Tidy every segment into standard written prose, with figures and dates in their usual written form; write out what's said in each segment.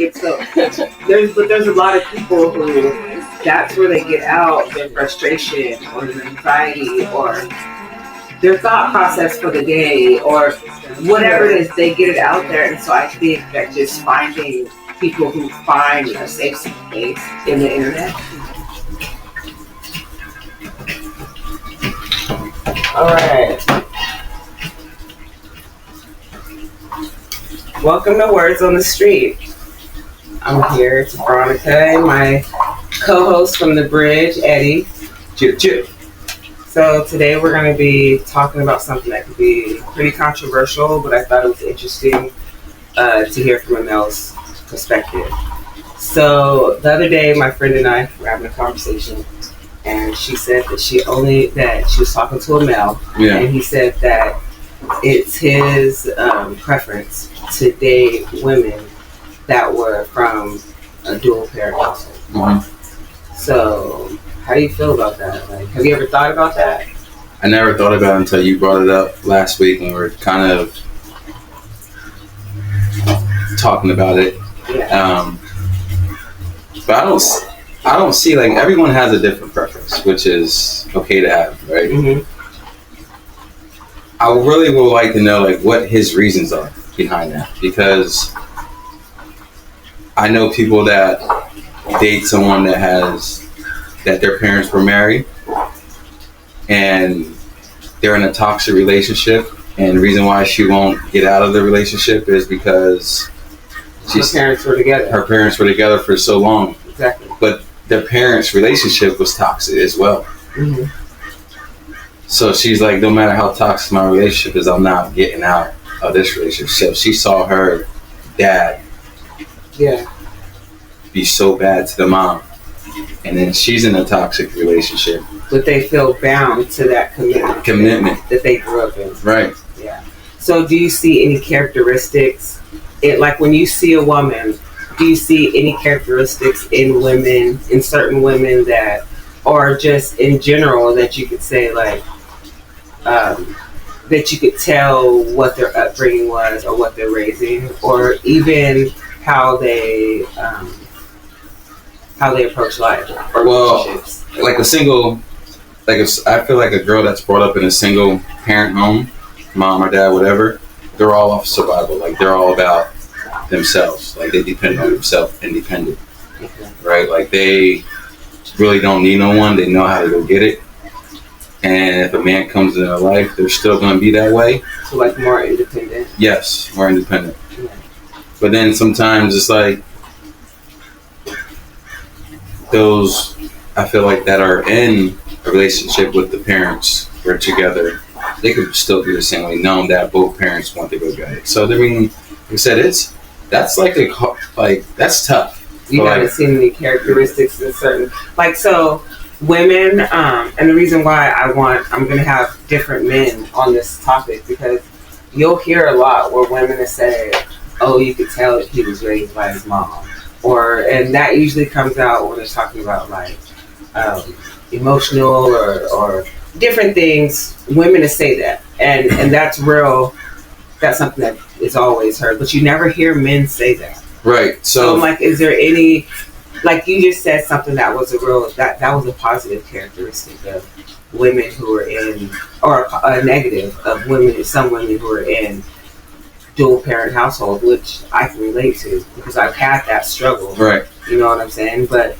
like so. There's a lot of people who that's where they get out their frustration or their anxiety or their thought process for the day or whatever it is. They get it out there, and so I think that just finding people who find a safe space in the internet. All right. Welcome to Words on the Street. I'm here. It's Veronica and my co-host from the bridge, Eddie. Chip, chip. So today we're going to be talking about something that could be pretty controversial, but I thought it was interesting to hear from a male's perspective. So the other day, my friend and I were having a conversation, and she said that she was talking to a male, and he said that it's his preference to date women that were from a dual parent household. Mm-hmm. So, how do you feel about that? Like, have you ever thought about that? I never thought about it until you brought it up last week when we were kind of talking about it. Yeah. But I don't see, like, everyone has a different preference, which is okay to have, right? Mm-hmm. I really would like to know, like, what his reasons are behind that, because I know people that date someone that their parents were married and they're in a toxic relationship, and the reason why she won't get out of the relationship is because her parents were together for so long. Exactly. But their parents' relationship was toxic as well. Mm-hmm. So she's like, no matter how toxic my relationship is, I'm not getting out of this relationship. She saw her dad be so bad to the mom, and then she's in a toxic relationship. But they feel bound to that commitment that they grew up in. Right. Yeah. So do you see any characteristics, like when you see a woman, do you see any characteristics in certain women that, or just in general, that you could say, like, that you could tell what their upbringing was or what they're raising, or even how they approach life or relationships? I feel like a girl that's brought up in a single parent home, mom or dad, whatever, they're all off survival. Like, they're all about themselves. Like, they depend on themselves, independent. Okay. Right? Like, they really don't need no one. They know how to go get it. And if a man comes in their life, they're still going to be that way. So, like, more independent? Yes, more independent. Yeah. But then sometimes it's like those, I feel like, that are in a relationship with the parents, we're together, they could still do the same way, knowing that both parents want to go get it. So, I mean, like I said, that's tough. You haven't seen any characteristics in certain, like, so women, and the reason why I'm going to have different men on this topic, because you'll hear a lot where women say, oh, you could tell that he was raised by his mom. And that usually comes out when they're talking about, like, emotional or different things. Women say that. And that's real. That's something that is always heard. But you never hear men say that. Right. So like, is there any, like, you just said something that was that was a positive characteristic of women who are in, or a negative of some women who are in dual parent household, which I can relate to because I've had that struggle. Right. You know what I'm saying? But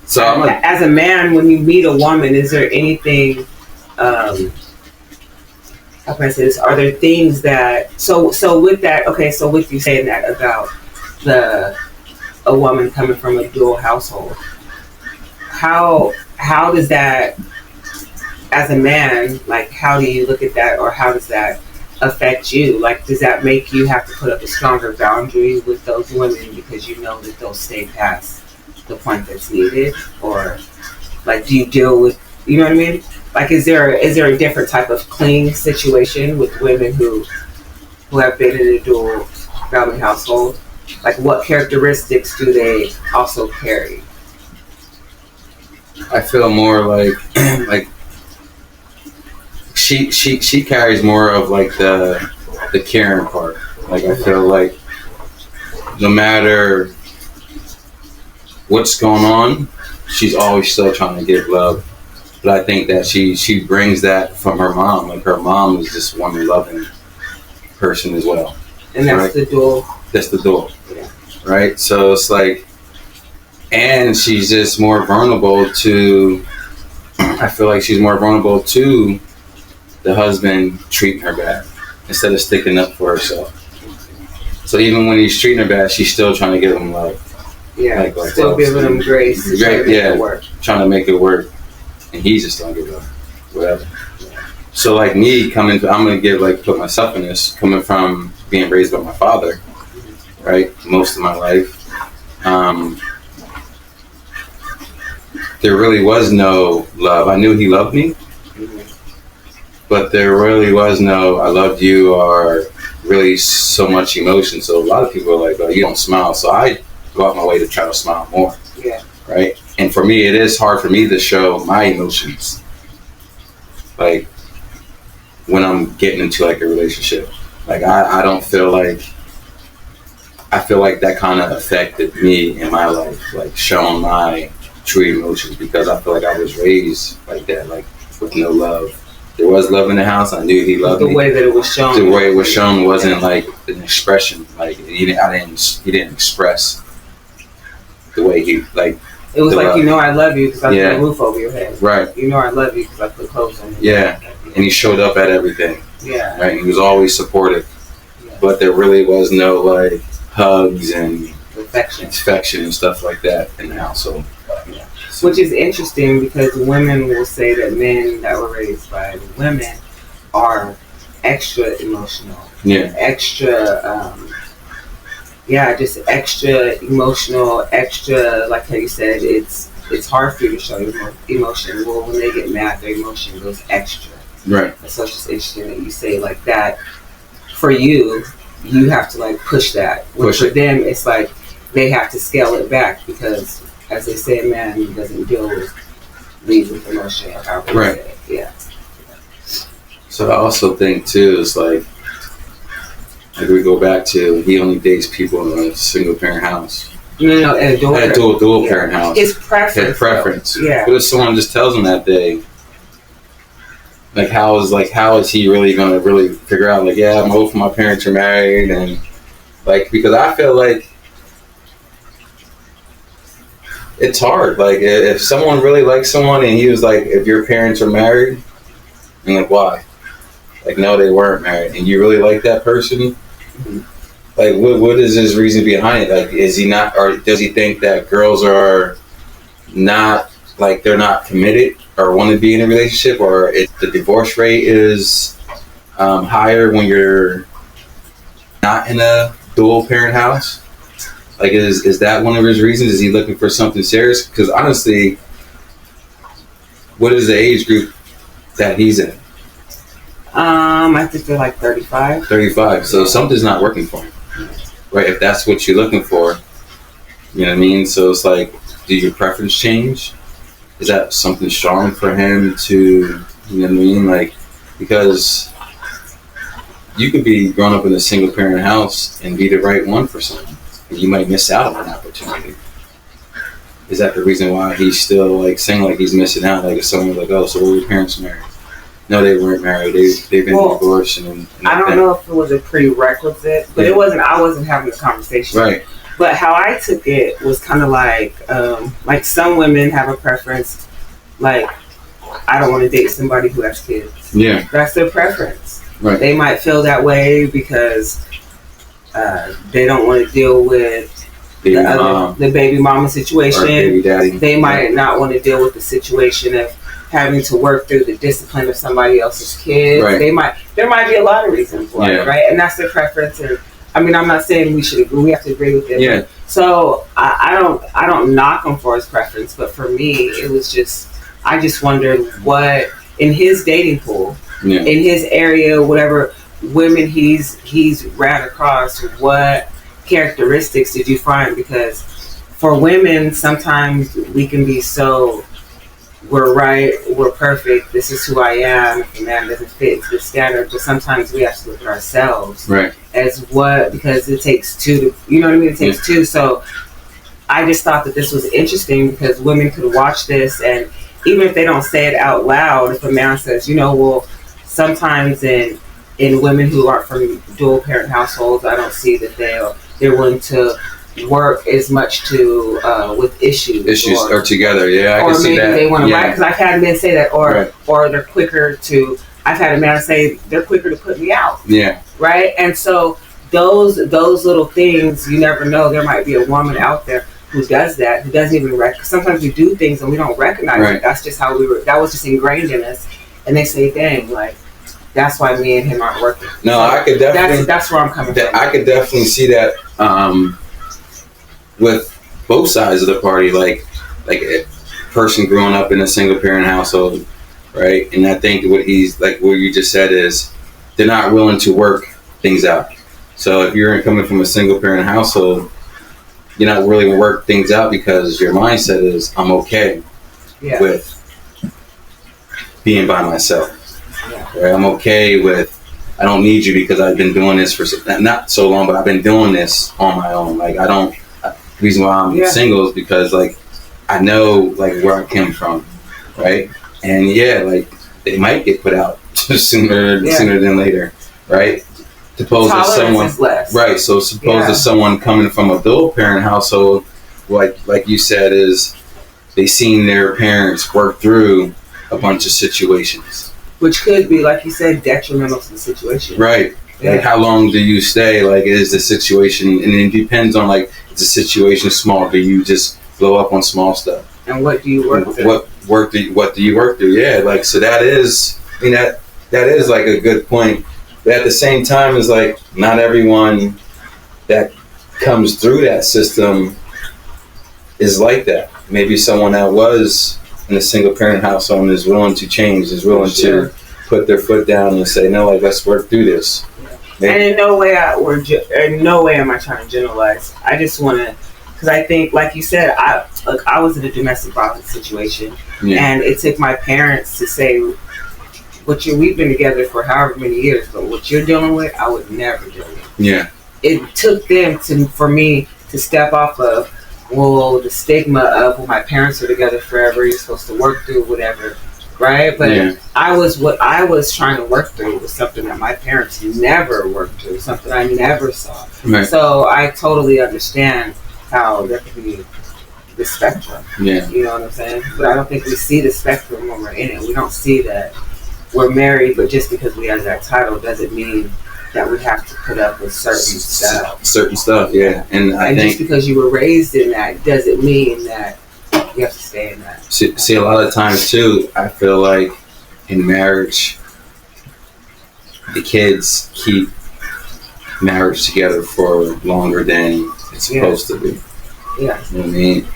so as a man, when you meet a woman, is there anything, how can I say this? Are there things that, so with that, okay, so with you saying that about a woman coming from a dual household, how does that, as a man, like, how do you look at that, or how does that affect you? Like, does that make you have to put up a stronger boundary with those women because you know that they'll stay past the point that's needed? Or, like, do you deal with, you know what I mean? Like, is there a different type of cling situation with women who have been in a dual family household? Like, what characteristics do they also carry? I feel more like she carries more of, like, the caring part. Like, I feel like no matter what's going on, she's always still trying to give love. But I think that she brings that from her mom. Like her mom is just one loving person as well. And that's the dual. That's the dual. Yeah. Right? So it's like, and she's just more vulnerable to, I feel like she's more vulnerable to the husband treating her bad instead of sticking up for herself. So even when he's treating her bad, she's still trying to give him love. Yeah, like still giving him grace. Trying to make it work. And he's just don't give up. Whatever. So like me I'm gonna put myself in this, coming from being raised by my father, right? Most of my life. There really was no love. I knew he loved me, but there really was no I loved you or really so much emotion. So a lot of people are like, oh, you don't smile. So I go out my way to try to smile more. Yeah. Right? And for me, it is hard for me to show my emotions. Like when I'm getting into like a relationship. Like I don't feel like, I feel like that kind of affected me in my life, like showing my true emotions, because I feel like I was raised like that, like with no love. There was love in the house. I knew he loved me. The way that it was shown. The way it was shown wasn't like an expression. Like he didn't express the way he like. It was like, I love you because I put a roof over your head. Right. I love you because I put clothes on you. Yeah. And he showed up at everything. Yeah. Right. He was always supportive. Yeah. But there really was no like hugs and affection and stuff like that in the household. Yeah. Which is interesting because women will say that men that were raised by women are extra emotional. Yeah. Extra, just extra emotional, extra, like how you said, it's hard for you to show your emotion. Well, when they get mad, their emotion goes extra. Right. So it's just interesting that you say like that. For you, you have to like push that. For them, it's like they have to scale it back because, as they say, a man doesn't lead with emotion. Right. Say it. Yeah. So I also think too is like we go back to he only dates people in a single parent house. No, at a dual parent house. His preference. Yeah. But if someone just tells him that day, like how is he really gonna really figure out like, yeah, both of my parents are married, and like, because I feel like it's hard. Like if someone really likes someone and he was like, if your parents are married, and like why? Like no, they weren't married, and you really like that person. Like what is his reason behind it? Like is he not, or does he think that girls are not, like they're not committed or want to be in a relationship, or the divorce rate is higher when you're not in a dual parent house? Like is that one of his reasons? Is he looking for something serious? Because honestly, what is the age group that he's in? I think they're like 35. 35. So something's not working for him. Right, if that's what you're looking for, you know what I mean? So it's like, do your preference change? Is that something strong for him to, you know what I mean? Like, because you could be growing up in a single parent house and be the right one for someone, and you might miss out on an opportunity. Is that the reason why he's still like saying like he's missing out? Like if someone's like, oh, so were your parents married? No, they weren't married. They've been divorced. And I don't know if it was a prerequisite, but it wasn't. I wasn't having the conversation. Right. But how I took it was kind of like some women have a preference, like I don't want to date somebody who has kids. Yeah. That's their preference. Right. They might feel that way because they don't want to deal with the baby mama situation. Baby daddy. They might not want to deal with the situation of having to work through the discipline of somebody else's kids. Right. There might be a lot of reasons why, right? And that's their preference. And I mean, I'm not saying we should agree. We have to agree with it. Yeah. So I don't knock him for his preference, but for me, it was just, I just wondered what in his dating pool, in his area, whatever women he's ran across, what characteristics did you find? Because for women, sometimes we can be so, we're right, we're perfect, this is who I am, if a man doesn't fit the standard, but sometimes we have to look at ourselves right. as what, because it takes two to, you know what I mean, it takes two, so I just thought that this was interesting because women could watch this, and even if they don't say it out loud, if a man says, well, sometimes in women who aren't from dual parent households, I don't see that they're willing to work as much with issues or together. Yeah, I can see that. Or maybe they want to write, because I've had men say that, or they're quicker to. I've had a man say they're quicker to put me out. Yeah. Right, and so those little things, you never know. There might be a woman out there who does that, who doesn't even recognize. Sometimes we do things and we don't recognize it. That's just how we were. That was just ingrained in us. And they say, "Dang, like that's why me and him aren't working." No, so I could definitely. That's where I'm coming from. I could definitely see that with both sides of the party, like a person growing up in a single parent household, right? And I think what you just said is they're not willing to work things out. So if you're coming from a single parent household, you're not really going to work things out because your mindset is, I'm okay with being by myself. Yeah. Right? I'm okay with, I don't need you because I've been doing this for not so long, but I've been doing this on my own. Like the reason why I'm single is because like I know like where I came from, right? And they might get put out sooner than later, right? Suppose that someone, right? So suppose that someone coming from a dual parent household, like you said, is they seen their parents work through a bunch of situations, which could be, like you said, detrimental to the situation. Right. Yeah. Like how long do you stay? Like is the situation, and it depends on like is the situation small? Do you just blow up on small stuff? And what do you work through? What do you work through? Yeah, like so that is, that is like a good point. But at the same time, it's like not everyone that comes through that system is like that. Maybe someone that was in a single parent household is willing to change, is willing to put their foot down and say, no, like let's work through this. Yeah. And in no way am I trying to generalize. I just want to, because I think, like you said, I was in a domestic violence situation, and it took my parents to say, we've been together for however many years, but what you're dealing with, I would never deal with. Yeah. It took them for me to step off of, the stigma of, my parents are together forever, you're supposed to work through whatever, right? But what I was trying to work through was something that my parents never worked through, something I never saw. Right. So I totally understand how there could be the spectrum. Yeah. You know what I'm saying? But I don't think we see the spectrum when we're in it. We don't see that we're married, but just because we have that title doesn't mean that we have to put up with certain stuff. Certain stuff, yeah. And I think just because you were raised in that doesn't mean that you have to stay in that. See, a lot of times too, I feel like in marriage, the kids keep marriage together for longer than it's supposed to be. Yeah. You know what I mean?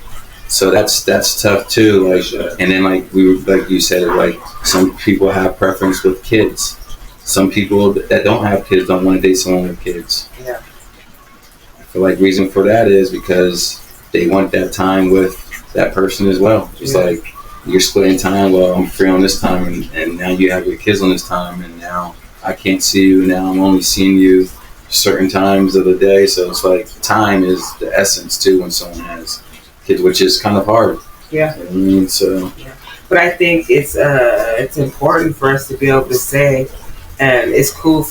So that's tough too. Like, and then like you said, like some people have preference with kids. Some people that don't have kids don't want to date someone with kids. Yeah. I feel like reason for that is because they want that time with that person as well. Just like you're splitting time. Well, I'm free on this time, and now you have your kids on this time, and now I can't see you. Now I'm only seeing you certain times of the day. So it's like time is the essence too when someone has kids, which is kind of hard. Yeah. You know what I mean? So. Yeah. But I think it's important for us to be able to say, and it's cool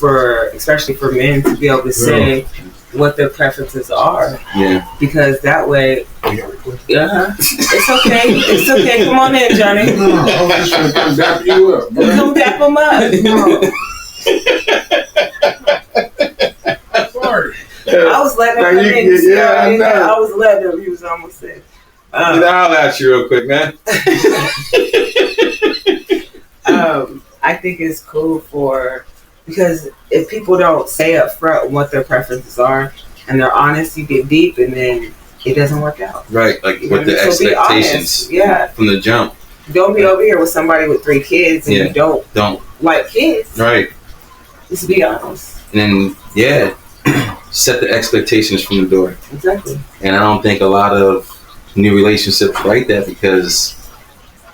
especially for men to be able to say what their preferences are. Yeah. Because that way, it's okay. It's okay. Come on in, Johnny. No, I was just trying to dap you up. Bro. Come dap him up. Sorry. I was letting him come in. I was letting him. He was almost there. I'll at you real quick, man. I think it's cool because if people don't say up front what their preferences are and they're honest, you get deep and then it doesn't work out. Right, like with the expectations from the jump. Don't be over here with somebody with 3 kids and you don't like kids. Right. Just be honest. And then, set the expectations from the door. Exactly. And I don't think a lot of new relationships like that because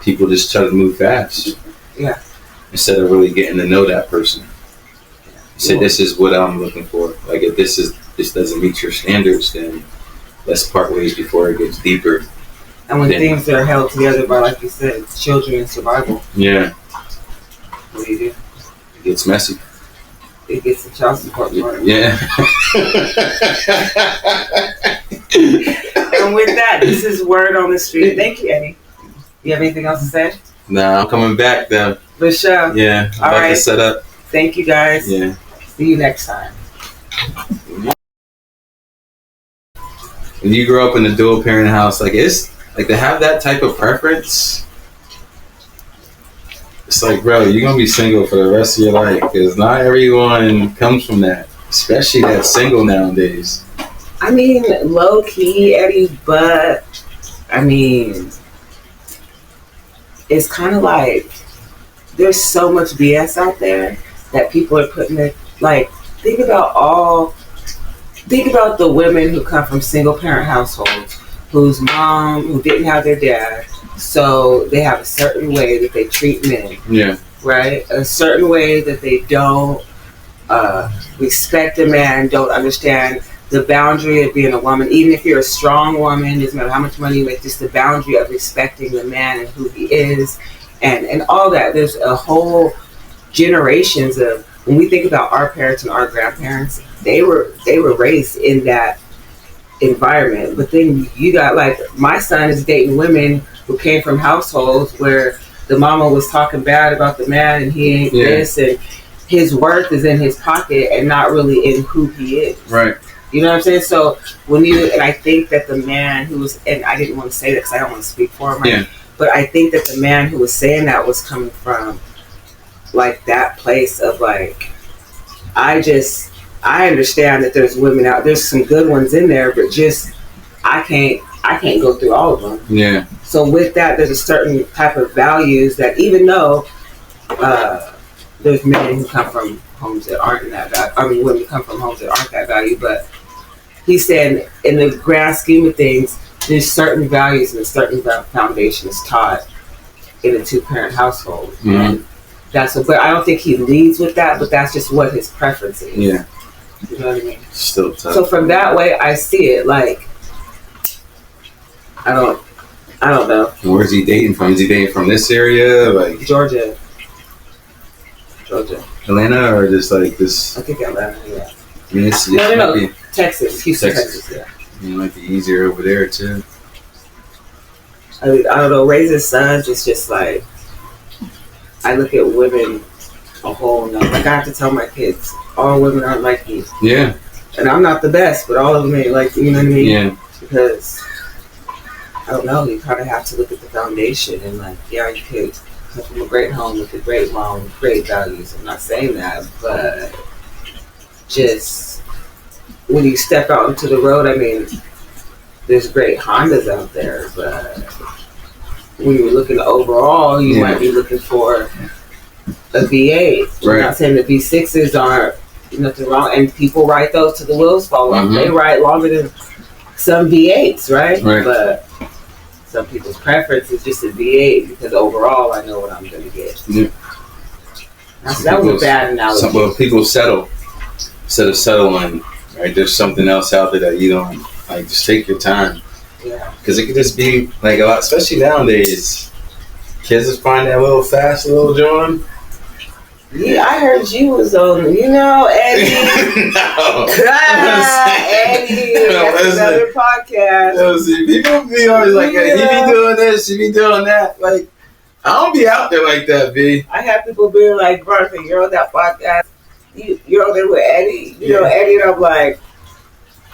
people just try to move fast. Yeah. Instead of really getting to know that person. Say, this is what I'm looking for. Like if this doesn't meet your standards, then let's part ways before it gets deeper. And when Then- things are held together by, like you said, children and survival, Yeah, what do? it gets messy. It gets the child support money. Yeah. And with that, this is Word on the Street. Thank you, Eddie. You have anything else to say? Nah, I'm coming back though. For sure. Yeah, I'm All about right. to set up. Thank you, guys. Yeah. See you next time. When you grow up in a dual parent house, like it's like to have that type of preference. It's like, bro, you're gonna be single for the rest of your life because not everyone comes from that, especially that single nowadays. I mean, low key, Eddie, but I mean, it's kind of like there's so much BS out there that people are putting it. Like, think about the women who come from single parent households, whose mom, who didn't have their dad, so they have a certain way that they treat men, Yeah. right? A certain way that they don't respect a man, don't understand the boundary of being a woman. Even if you're a strong woman, doesn't matter how much money you make, just the boundary of respecting the man and who he is, and all that. There's a whole generations of, when we think about our parents and our grandparents, they were raised in that environment. But then you got, like, my son is dating women who came from households where the mama was talking bad about the man and he ain't this, and his worth is in his pocket and not really in who he is. Right. You know what I'm saying? So and I think that the man who was, and I didn't want to say that because I don't want to speak for him, right? Yeah. But I think that the man who was saying that was coming from like that place of like, I understand that there's women out there's some good ones in there, but just I can't go through all of them. Yeah. So with that, there's a certain type of values that, even though there's men who come from homes that aren't in that value, I mean, women come from homes that aren't that value, but he's saying in the grand scheme of things, there's certain values and a certain foundation is taught in a two-parent household. Mm-hmm. And but I don't think he leads with that, but that's just what his preference is. Yeah. You know what I mean? Still tough. So from that way, I see it. Like, I don't know. Where's he dating from? Is he dating from this area, like Georgia. Atlanta, or just like this? I think Atlanta, yeah. I mean, it's No. might be, Texas, Houston, Texas. Texas, yeah. it might be easier over there too. I don't know, raising sons is just like, I look at women a whole nother. Like, I have to tell my kids, all women aren't like me. Yeah. And I'm not the best, but all of them ain't like, you know what I mean? Yeah. Because, I don't know, you kind of have to look at the foundation and like, yeah, you could come from a great home with a great mom, with great values. I'm not saying that, but just when you step out into the road, I mean, there's great Hondas out there, but when you're looking overall, you might be looking for a V8. Right. I'm not saying the V6s aren't nothing wrong, and people ride those till the wheels fall off. Mhm. They ride longer than some V8s, right? Right. But some people's preference is just a V8 because overall, I know what I'm going to get. Yeah. That was a bad analogy. Well, people settle instead of settling. Right, there's something else out there that you don't like. Just take your time, Yeah. because it could just be like a lot, especially nowadays. Kids just find that little fast little John. Yeah, I heard you was on, Eddie. No. Eddie, that's Listen. another podcast. Yo, see, people be always like, hey, he be doing this, he be doing that. Like, I don't be out there like that, B. I have people being like, Bertha, you're on that podcast. You're on there with Eddie. You know Eddie, and I'm like,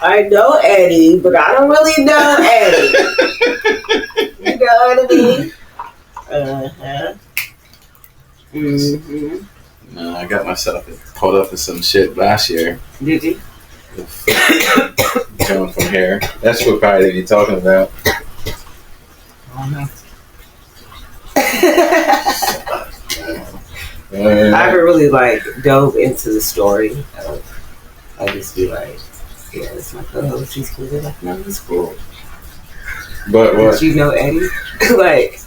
I know Eddie, but I don't really know Eddie. You know what I mean? Uh-huh. Mm-hmm. No, I got myself caught up in some shit last year. Did you? Coming from here. That's what probably they be talking about. I haven't really like dove into the story. I just be like, yeah, it's my co-host. He's cool. They're like, no, he's cool. But what? Did you know Eddie? Like,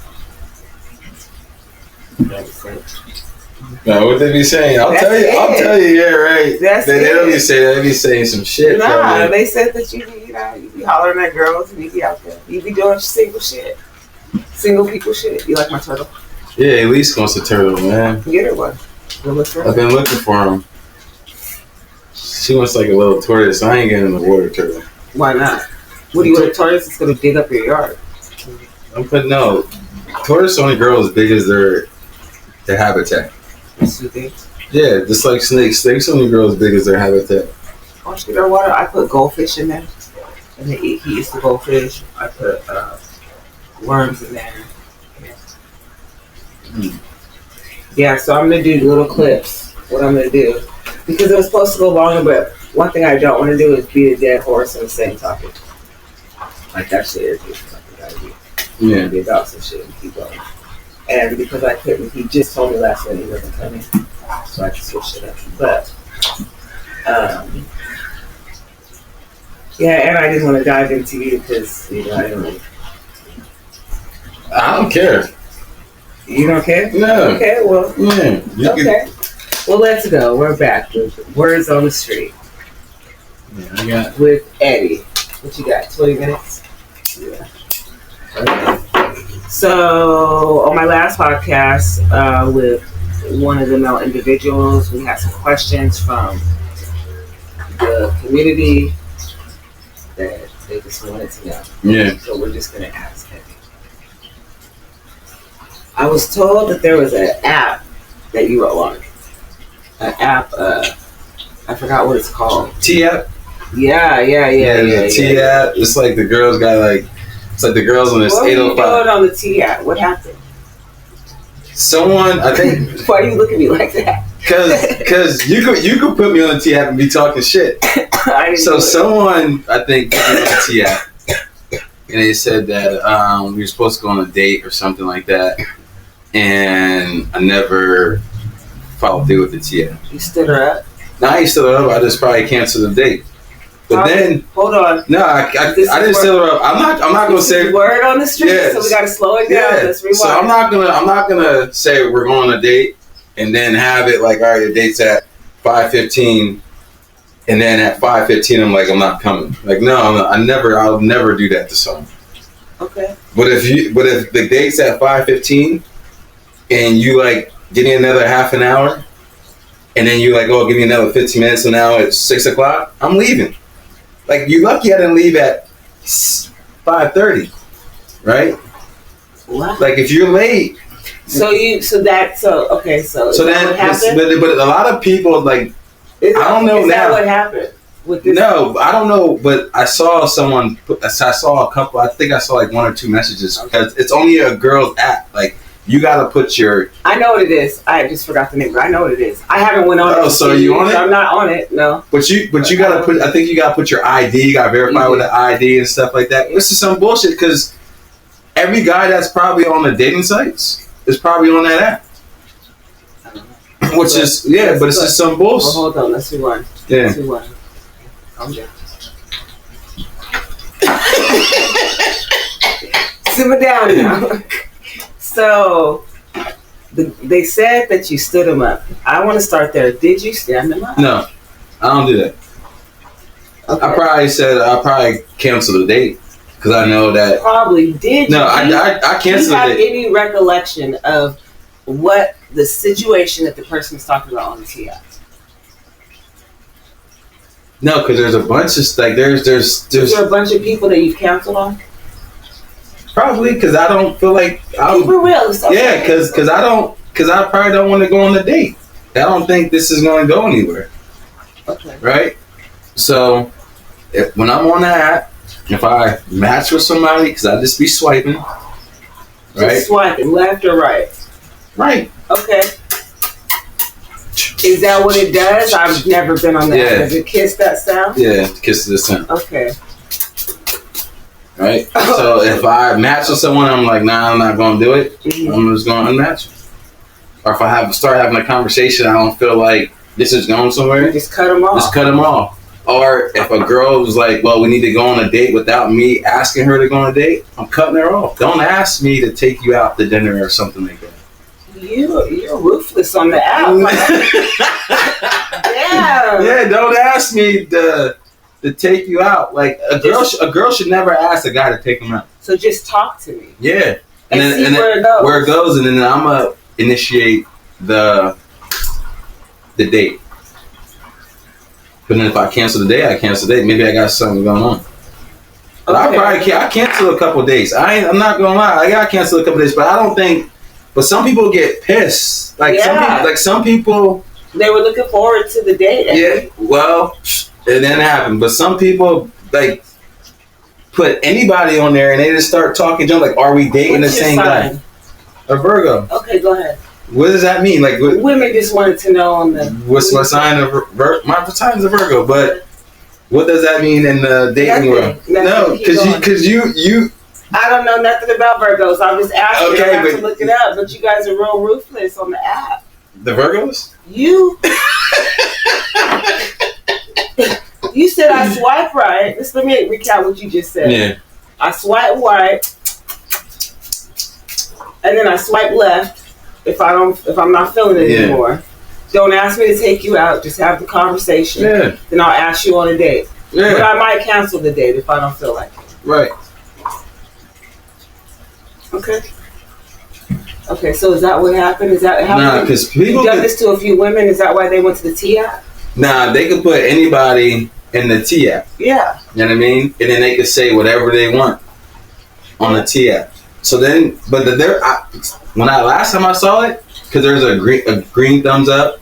No, what they be saying? I'll tell you. Yeah, right. That's they don't it. be saying that. They be saying some shit. nah, though, they said that you it out. You be hollering at girls and you be out there. You be doing single shit. Single people shit. You like my turtle? Yeah, Elise wants a turtle, man. Get her one. Go look for her. I've been looking for him. She wants like a little tortoise. I ain't getting a water turtle. Why not? What do you want a tortoise? It's gonna dig up your yard. I'm putting no. Tortoise only grow as big as their habitat. That's two things. Yeah, just like snakes. Snakes only grow as big as their habitat. Oh, she their water. I put goldfish in there, and he eats the goldfish. I put worms in there. Yeah, so I'm gonna do little clips. What I'm gonna do, because it was supposed to go longer, but one thing I don't want to do is beat a dead horse on the same topic. Like that shit irritates me. Yeah. Be about some shit and keep going. And because I couldn't, he just told me last night he wasn't coming, so I had to switch it up. But yeah, and I didn't want to dive into you because I don't. I don't care. You don't care? No. Okay, well. Yeah. Okay. Well, let's go. We're back with Words on the Street. Yeah, I got. With Eddie. What you got? 20 minutes? Yeah. Okay. So, on my last podcast with one of the male individuals, we had some questions from the community that they just wanted to know. Yeah. So, we're just going to ask Eddie. I was told that there was an app that you were on. An app, I forgot what it's called. T-app? Yeah. T-app. It's like the girls got like, it's like the girls on this 805. What were you doing on the T-app? What happened? Someone, I think. Why are you looking at me like that? Cause you could put me on the T-app and be talking shit. So someone, I think, put me on the T-app. And they said that we were supposed to go on a date or something like that. And I never followed through with the T-app. You stood her up? No, I ain't stood her up. I just probably canceled the date. But then, hold on. No, I didn't stand her up. I'm not gonna say word on the street. Yes. So we gotta slow it down. Yeah. Let's rewind. So I'm not gonna say we're going on a date and then have it like, all right, your date's at 5:15, and then at 5:15 I'm like, I'm not coming. Like, no, I'll never do that to someone. Okay. But if the date's at 5:15 and you like give me another half an hour, and then you like, oh, give me another 15 minutes and now it's 6 o'clock, I'm leaving. Like, you lucky I didn't leave at 5:30, right? What? Like, if you're late. So then what happened? But a lot of people, like, I don't know now. Is that what happened? With this? No, I don't know, but I saw someone, I saw a couple, I think I saw like one or two messages, because it's only a girl's app. Like, you gotta put your... I know what it is. I just forgot the name, but I know what it is. I haven't went on it. Oh, so you on it? I'm not on it, no. But you gotta put, I think you gotta put your ID, you gotta verify with the ID and stuff like that. This is some bullshit, because every guy that's probably on the dating sites is probably on that app. Which is, yeah, but it's just some bullshit. Well, hold on, let's rewind. Yeah. Let's rewind. Calm down. Simmer down now. So, they said that you stood them up. I want to start there. Did you stand them up? No, I don't do that. Okay. I probably canceled the date because I know that. Probably did. No, I canceled it. Do you have any recollection of what the situation that the person was talking about on the TI? No, because there's a bunch of like there's. Is there a bunch of people that you've canceled on? Probably because I don't feel like keep it real. Yeah, because I probably don't want to go on the date. I don't think this is going to go anywhere. Okay. Right. So when I'm on that app, if I match with somebody, because I just be swiping. Right. Just swiping left or right. Right. Okay. Is that what it does? I've never been on that. Yeah. Does it kiss that sound? Yeah, kiss the sound. Okay. Right? So if I match with someone, I'm like, nah, I'm not going to do it. Mm-hmm. I'm just going to unmatch them. Or if I start having a conversation, I don't feel like this is going somewhere. You just cut them off. Just cut them off. Or if a girl was like, well, we need to go on a date without me asking her to go on a date, I'm cutting her off. Don't ask me to take you out to dinner or something like that. You're ruthless on the app. Yeah. Yeah, don't ask me to to take you out. Like a girl should never ask a guy to take them out. So just talk to me. Yeah, And see where it goes. Where it goes, and then I'm gonna initiate the date. But then if I cancel the date, I cancel the date. Maybe I got something going on. But I cancel a couple days. I'm not gonna lie. I got cancel a couple days, but I don't think. But some people get pissed. Some people. They were looking forward to the date. Yeah. Well, it didn't happen. But some people like put anybody on there and they just start talking junk. Like, are we dating What's the same guy? A Virgo. Okay, go ahead. What does that mean? Like, women just wanted to know on the. What's my sign of my sign is a Virgo, but what does that mean in the dating world? No, because you. I don't know nothing about Virgos. I'm just asking. Okay, I have to look it up. But you guys are real ruthless on the app. The Virgos? You. You said I swipe right. Let me recount what you just said. Yeah. I swipe right, and then I swipe left. If I'm not feeling it anymore, don't ask me to take you out. Just have the conversation. Yeah. Then I'll ask you on a date. Yeah. But I might cancel the date if I don't feel like it. Right. Okay. Okay. So is that what happened? Is that how? Nah, because people. You've done this to a few women. Is that why they went to the T app? Nah, they could put anybody in the T app. Yeah. You know what I mean? And then they could say whatever they want on the T app. So then, but last time I saw it, because there's a green thumbs up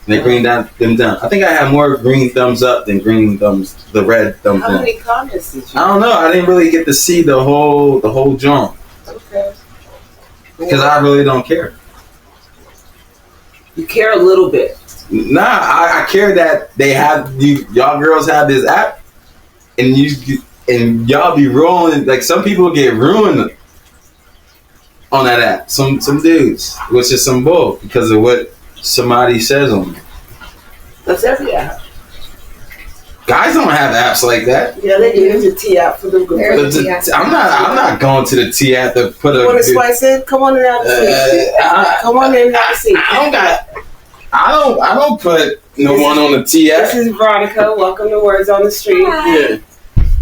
and a green them down. I think I had more green thumbs up than the red thumbs down. How many comments did you? I don't know. I didn't really get to see the whole jump. Okay. Because I really don't care. You care a little bit. Nah, I care that they have y'all girls have this app, and y'all be rolling. Like some people get ruined on that app. Some dudes, which is some bull because of what somebody says on it. That's every app. Guys don't have apps like that. Yeah, they do. There's a T app for them girls. I'm not going to the T app to put a. You want to slice in? Come on in and have a seat. Come on in and have a seat. I don't put no one on the T app. This is Veronica. Welcome to Words on the Street. Hi. Yeah.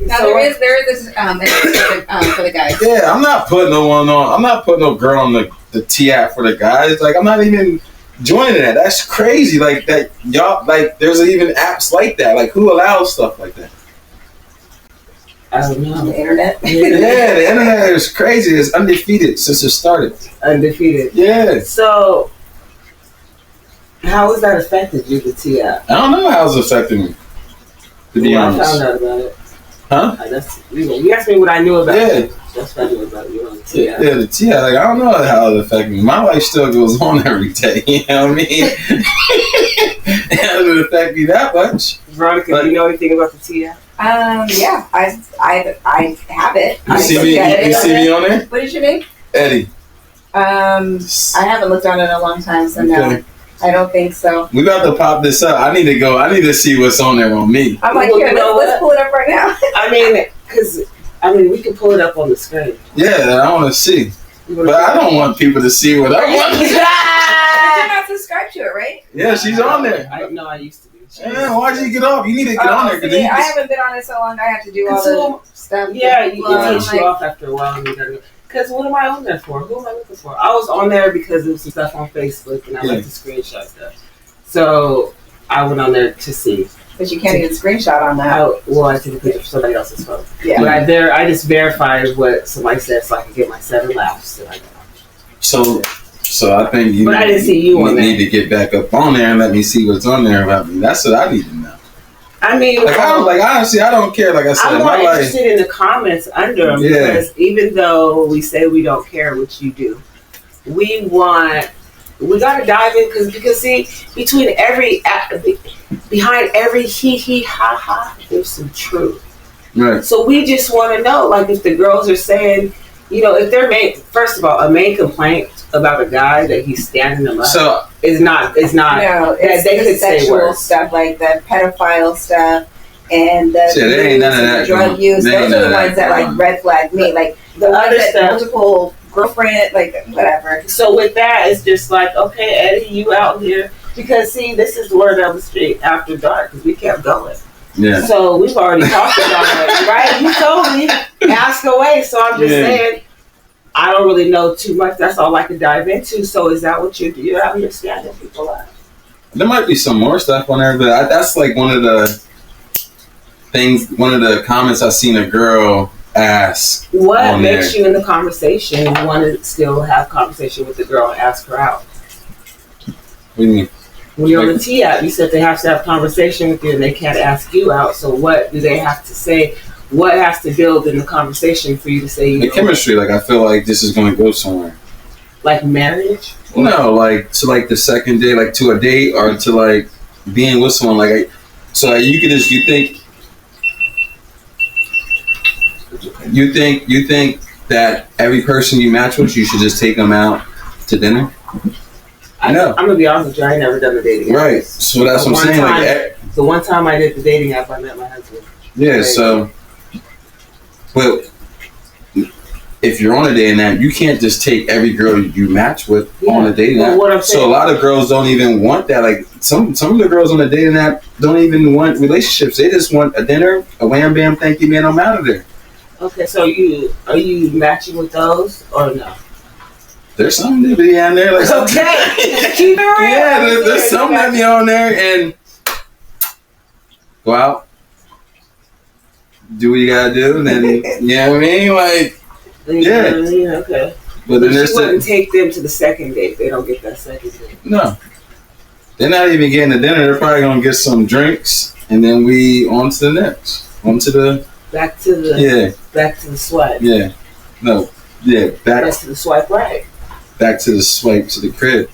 Now there is this for the guys. Yeah, I'm not putting no one on. I'm not putting no girl on the T app for the guys. Like I'm not even joining that. That's crazy. Like that y'all like there's even apps like that. Like who allows stuff like that? I don't know. The internet. Yeah, the internet is crazy. It's undefeated since it started. Undefeated. Yeah. So how has that affected you, the T app? I don't know how it's affecting me. To be honest. I found out about it. Huh? You asked me what I knew about it. Yeah. That's what I knew about you on the T app. Yeah, the T app. Like I don't know how it affects me. My life still goes on every day. You know what I mean? It doesn't affect me that much. Veronica, do you know anything about the T app? Yeah, I have it. You see me on there? What is your name? Eddie. I haven't looked on it in a long time, so no. I don't think so. We about to pop this up. I need to see what's on there on me. I'm like, here, let's pull it up right now. We can pull it up on the screen. Yeah, I want to see. But I don't want people to see what I want. But you're not subscribed to it, right? Yeah, she's on there. I used to be. Yeah, why'd you get off? You need to get on there. See, I haven't been on it so long. I have to do all the stuff. Yeah, it takes you off after a while. Because what am I on there for? Who am I looking for? I was on there because there was some stuff on Facebook and I like to screenshot stuff. So I went on there to see. But you can't even screenshot on that. I took a picture of somebody else's phone. Yeah. But I just verified what somebody said so I can get my 7 laughs that I got. So I think you. But I didn't see you on there. Need to get back up on there and let me see what's on there about me. That's what I need to know. I mean, honestly, I don't care. Like I said, I'm more interested in the comments under them because even though we say we don't care what you do, we gotta dive in because see, behind every hee ha ha, there's some truth. Right. So we just want to know, like, if the girls are saying, if they're first of all, a main complaint about a guy that he's standing them up is not. No, it's the sexual stuff, like the pedophile stuff and the drug use. Those are the ones that like red flag me, like the other stuff, multiple girlfriend, like whatever. So with that, it's just like, okay, Eddie, you out here because see, this is the word on the street after dark because we kept going. Yeah. So we've already talked about it, right? You told me, ask away. So I'm just saying, I don't really know too much. That's all I can dive into. So is that what you're understanding people at? There might be some more stuff on there, but that's like one of the comments I seen a girl ask. What makes you in the conversation want to still have conversation with the girl and ask her out? What do you mean? When you're on the T app, you said they have to have conversation with you and they can't ask you out. So what do they have to say? What has to build in the conversation for you to say the chemistry? Like, I feel like this is going to go somewhere. Like marriage? No, like to like the second day, like to a date or to like being with someone. Like, so like, you think that every person you match with, you should just take them out to dinner? No. I'm gonna be honest with you. I ain't never done the dating app. Right. So that's what I'm saying. The one time I did the dating app, I met my husband. Yeah. Right. So, but if you're on a dating app, you can't just take every girl you match with on a dating app. So a lot of girls don't even want that. Like some of the girls on the dating app don't even want relationships. They just want a dinner, a wham bam, thank you, man, I'm out of there. Okay, so are you matching with those or no? There's something to be on there. Like, okay, keep it real. Yeah, there's something to be on there and go out, do what you gotta do, and then you know what I mean, like okay. But then she wouldn't take them to the second date. They don't get that second date. No, they're not even getting the dinner. They're probably gonna get some drinks, and then we on to the next, back to the swipe. Yeah, no, yeah, back to the swipe right. Back to the swipe to the crib.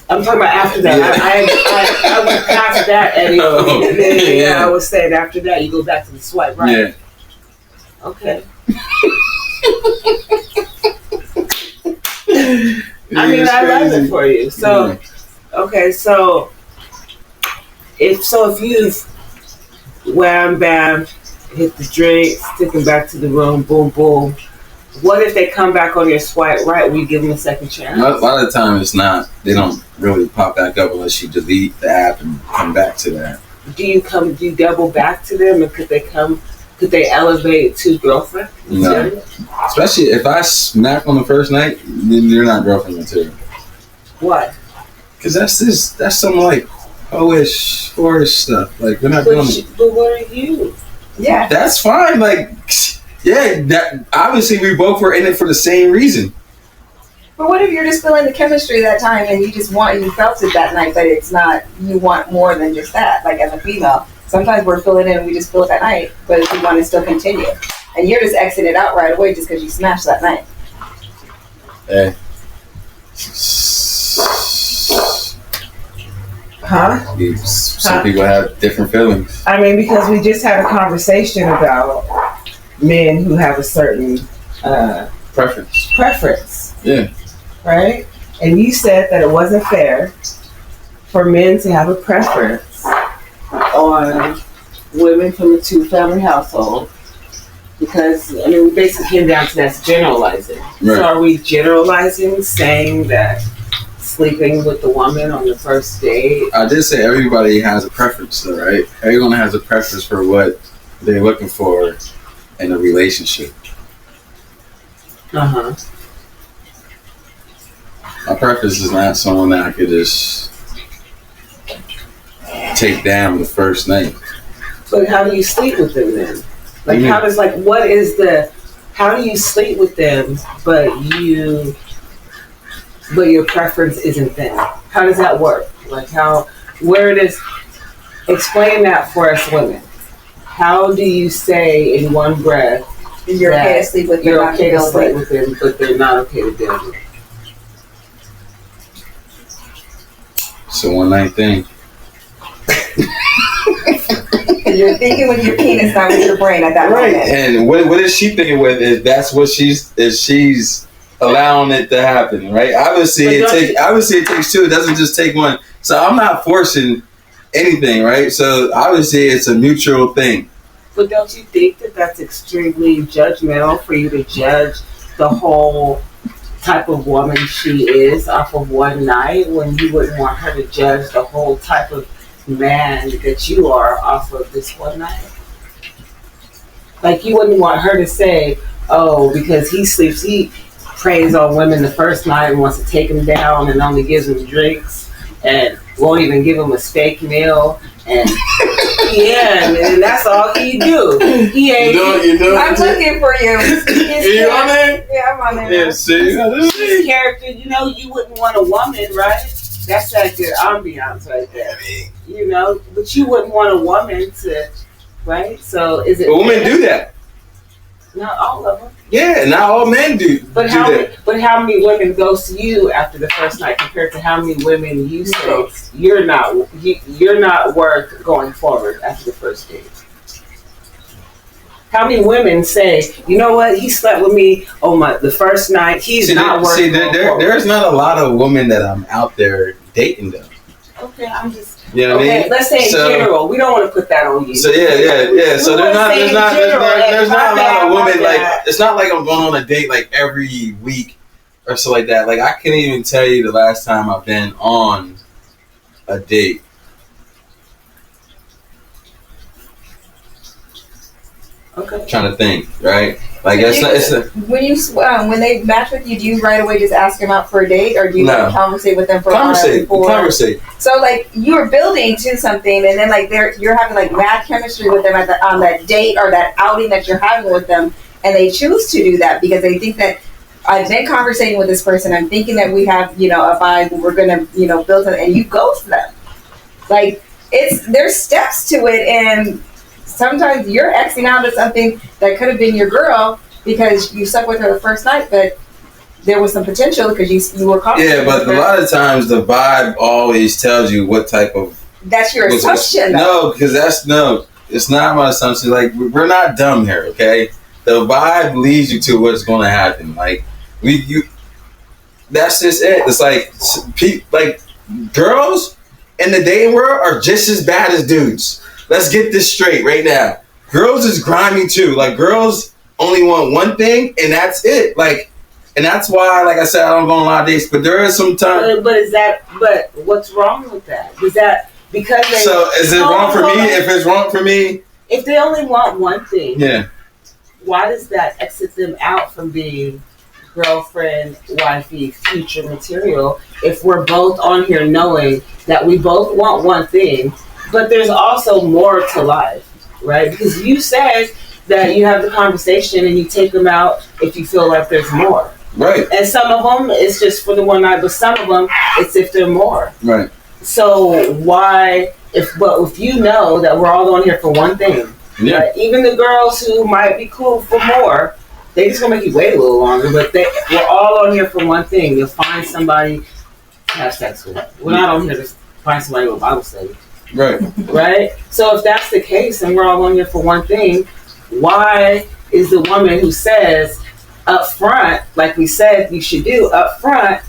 I'm talking about after that. Yeah. I went past that, Eddie. And then, I was saying after that, you go back to the swipe right. Yeah. Okay. I mean, I love it for you. So, okay, so if you've wham bam, hit the drink, stick them back to the room, boom boom. What if they come back on your swipe right? Will you give them a second chance? A lot of the time, it's not. They don't really pop back up unless you delete the app and come back to that. Do you double back to them, and could they elevate to girlfriend? No. Especially if I smack on the first night, then they're not girlfriend material. Why? Because that's some like hoish, horish stuff. Like we're not doing it. But what are you? Yeah. That's fine. Like, yeah, that obviously we both were in it for the same reason. But what if you're just feeling the chemistry that time and you felt it that night, but it's not, you want more than just that, like as a female. Sometimes we're feeling it and we just feel it that night, but we want to still continue. And you're just exiting it out right away just because you smashed that night. Hey. Some people have different feelings. I mean, because we just had a conversation about men who have a certain preference. Yeah. Right? And you said that it wasn't fair for men to have a preference on women from a two-family household because, I mean, we basically came down to that's generalizing. Right. So are we generalizing, saying that sleeping with the woman on the first date? I did say everybody has a preference, though, right? Everyone has a preference for what they're looking for in a relationship. Uh-huh. My preference is not someone that I could just take down the first night. But how do you sleep with them then? Like, how do you sleep with them, but your preference isn't them? How does that work? Like explain that for us women. How do you say in one breath you're okay to sleep with them, you're okay to sleep with them, but they're not okay to deal with? It's a one night thing. You're thinking with your penis, not with your brain at that moment. And what is she thinking with? Is that's what she's allowing it to happen, right? Obviously it takes two. It doesn't just take one. So I'm not forcing anything, right? So obviously it's a mutual thing. But don't you think that that's extremely judgmental for you to judge the whole type of woman she is off of one night when you wouldn't want her to judge the whole type of man that you are off of this one night? Like, you wouldn't want her to say, oh, because he preys on women the first night and wants to take them down and only gives them drinks and won't even give them a steak meal. And yeah, and that's all he do. He ain't. I'm looking for you. You on there? Yeah, I'm on there. Yeah, see. His character, you wouldn't want a woman, right? That's that good ambiance right there. But you wouldn't want a woman to, right? So is it? But women do that. Not all of them. Yeah, not all men do. But how many women ghost you after the first night compared to how many women you say you're not worth going forward after the first date? How many women say, you know what, he slept with me the first night, he's not worth going forward? There's not a lot of women that I'm out there dating though. Okay, I'm just. You know what I mean? Let's say in general. We don't want to put that on you. So yeah. So there's not a lot of women like. It's not like I'm going on a date like every week or so like that. Like I can't even tell you the last time I've been on a date. Okay. I'm trying to think, right? Like when they match with you, do you right away just ask them out for a date, or do you conversate with them for a while before? Conversate. So like you're building to something, and then like you're having like mad chemistry with them on that date or that outing that you're having with them, and they choose to do that because they think that I've been conversating with this person. I'm thinking that we have a vibe. We're gonna build something, and you ghost them. Like there's steps to it, and sometimes you're Xing out of something that could have been your girl because you slept with her the first night, but there was some potential because you were confident. Yeah, but a lot of times the vibe always tells you what type of. That's your assumption. No, because it's not my assumption. Like we're not dumb here, okay? The vibe leads you to what's going to happen. Like that's just it. It's like girls in the dating world are just as bad as dudes. Let's get this straight right now. Girls is grimy too. Like girls only want one thing, and that's it. Like, and that's why, like I said, I don't go on a lot of dates. But there is some time. But what's wrong with that? Is that because they? So is it wrong for me? If it's wrong for me, if they only want one thing, yeah. Why does that exit them out from being girlfriend, wifey, future material? If we're both on here knowing that we both want one thing. But there's also more to life, right? Because you said that you have the conversation and you take them out if you feel like there's more. Right. And some of them, it's just for the one night, but some of them, it's if they're more. Right. So why, if you know that we're all on here for one thing, yeah. Right? Even the girls who might be cool for more, they just gonna make you wait a little longer, but we're all on here for one thing. You'll find somebody to have sex with. We're not on here to find somebody with a Bible study. Right. Right? So if that's the case and we're all on here for one thing, why is the woman who says up front, like we said you should do up front,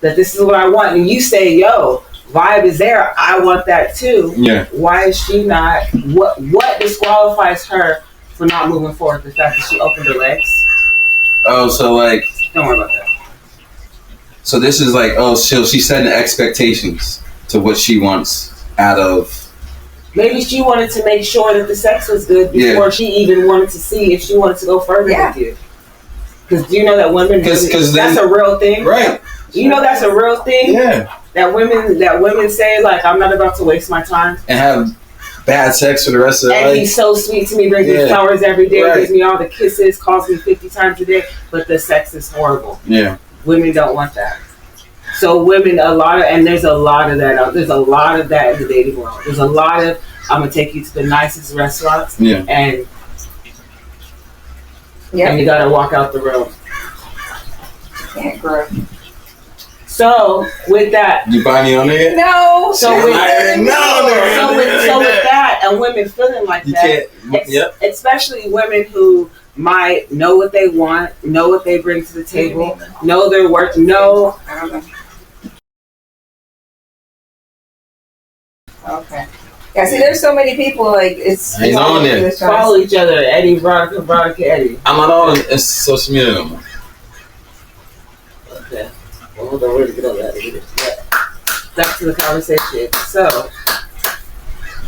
that this is what I want, and you say, yo, vibe is there, I want that too. Yeah. Why is she not, what disqualifies her for not moving forward? The fact that she opened her legs? Oh, so like. Don't worry about that. So this is like, she's setting expectations to what she wants out of. Maybe she wanted to make sure that the sex was good before she even wanted to see if she wanted to go further with you. Because do you know that women? Because that's a real thing, right? You know that's a real thing. Yeah. That women say like, I'm not about to waste my time and have bad sex for the rest of their life. And he's so sweet to me, brings me flowers every day, gives me all the kisses, calls me 50 times a day, but the sex is horrible. Yeah. Women don't want that. So women, there's a lot of that. There's a lot of that in the dating world. There's a lot of, I'm gonna take you to the nicest restaurants, and you gotta walk out the room. Can't grow. So with that, you buy me on there? No. So with that, and women feeling like especially women who might know what they want, know what they bring to the table, know their work, know. Okay. Yeah, see, there's so many people, like, it's... He's on there. Follow each other, Eddie, Veronica, Eddie. I'm not on social media no more. Okay. Well, hold on, we're going to get on that. Back to the conversation. So,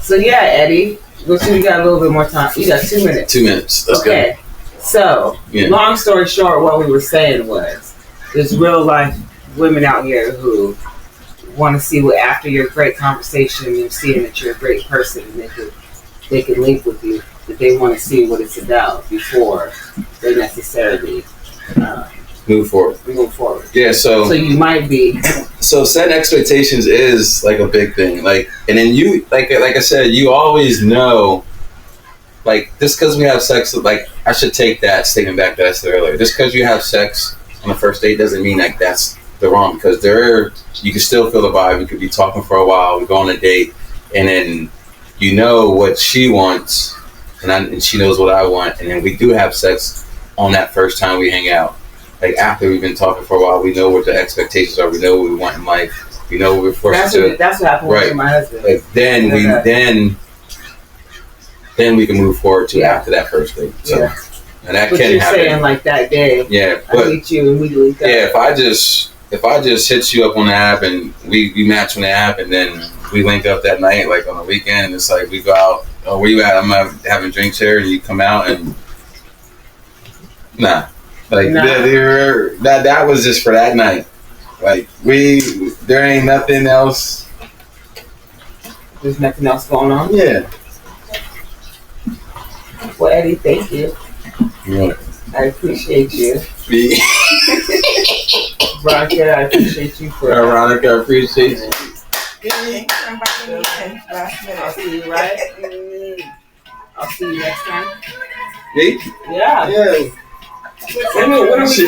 So yeah, Eddie, you got a little bit more time. You got 2 minutes. 2 minutes. Let's go. So, long story short, what we were saying was, there's real life women out here who want to see what after your great conversation and seeing that you're a great person, and they could link with you, that they want to see what it's about before they necessarily move forward. Yeah, so you might be. So setting expectations is like a big thing. Like, and then you, like I said, you always know, like, just because we have sex, like, I should take that statement back that I said earlier. Just because you have sex on the first date doesn't mean like that's the wrong, because you can still feel the vibe. We could be talking for a while, we go on a date, and then you know what she wants, and she knows what I want, and then we do have sex on that first time we hang out. Like, after we've been talking for a while, we know what the expectations are. We know what we want in life. We know what we're forced to. That's what happened with my husband. Like, then we can move forward to after that first date. So, and that but can you're happen. Saying like that day. Yeah, but I meet you and we do that. Yeah, if I just hit you up on the app and we match on the app, and then we link up that night, like on the weekend, and it's like we go out. Oh, where you at? I'm having drinks here, and you come out and nah. Like, that was just for that night. Like, there ain't nothing else. There's nothing else going on? Yeah. Well, Eddie, thank you. Yeah. I appreciate you. Veronica, I appreciate you for Veronica, I appreciate you. I'll see you, right? I'll see you next time. Me? Yeah. Yeah. What are we